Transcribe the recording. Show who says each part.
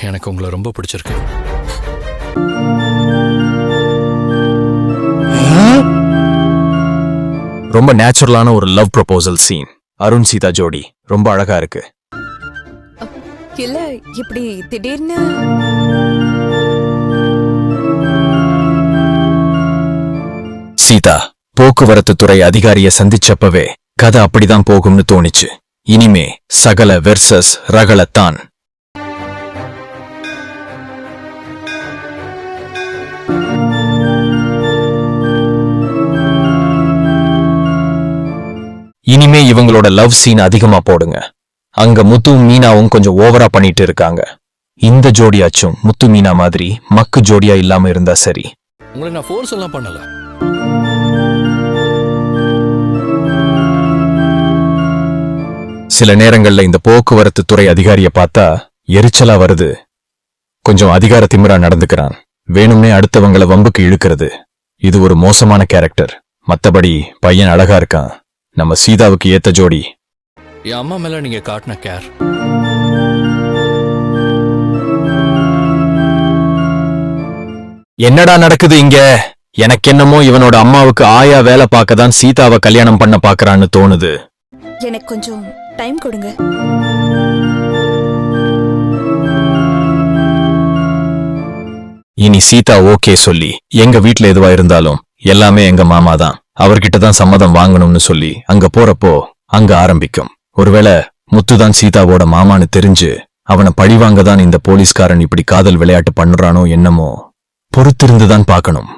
Speaker 1: எனக்கு உங்களை ரொம்ப பிடிச்சிருக்கு.
Speaker 2: ரொம்ப நேச்சுரலான ஒரு love proposal scene. Arun Sita ஜோடி ரொம்ப அழகா இருக்கு.
Speaker 3: இல்ல இப்படி திடீர்னு
Speaker 2: சீதா போக்குவரத்து துறை அதிகாரிய சந்திச்சப்பவே கதை அப்படிதான் போகும்னு தோணிச்சு. இனிமே சகல வெர்சஸ் ரகலத்தான். இனிமே இவங்களோட லவ் சீன் அதிகமா போடுங்க. அங்க முத்துவும் மீனாவும் கொஞ்சம் ஓவரா பண்ணிட்டு இருக்காங்க. இந்த ஜோடியாச்சும் முத்து மீனா மாதிரி மக்கு ஜோடியா இல்லாம இருந்தா சரி.
Speaker 1: உங்களை நான் ஃபோர்ஸ் எல்லாம் பண்ணல.
Speaker 2: சில நேரங்கள்ல இந்த போக்குவரத்து துறை அதிகாரிய பார்த்தா எரிச்சலா வருது. கொஞ்சம் அதிகார திமிரா நடந்துக்கிறான். வேணும்னே அடுத்தவங்களை வம்புக்கு இழுக்கிறது. இது ஒரு மோசமான கேரக்டர். மத்தபடி பையன் அழகா இருக்கான். நம்ம சீதாவுக்கு ஏத்த ஜோடி.
Speaker 1: என் அம்மா மேல நீங்க காட்டின கேர்.
Speaker 2: என்னடா நடக்குது இங்க? எனக்கு என்னமோ இவனோட அம்மாவுக்கு ஆயா வேலை பார்க்கதான் சீதாவை கல்யாணம் பண்ண பாக்குறான்னு தோணுது.
Speaker 3: எனக்கு கொஞ்சம் டைம் கொடுங்க.
Speaker 2: இனி சீதா ஓகே சொல்லி எங்க வீட்ல எதுவா இருந்தாலும் எல்லாமே எங்க மாமா தான், அவர்கிட்ட தான் சம்மதம் வாங்கணும்னு சொல்லி அங்க போறப்போ அங்க ஆரம்பிக்கும். ஒருவேளை முத்துதான் சீதாவோட மாமான்னு தெரிஞ்சு அவனை பழிவாங்க தான் இந்த போலீஸ்காரன் இப்படி காதல் விளையாட்டு பண்ணுறானோ என்னமோ. பொறுத்திருந்துதான் பார்க்கணும்.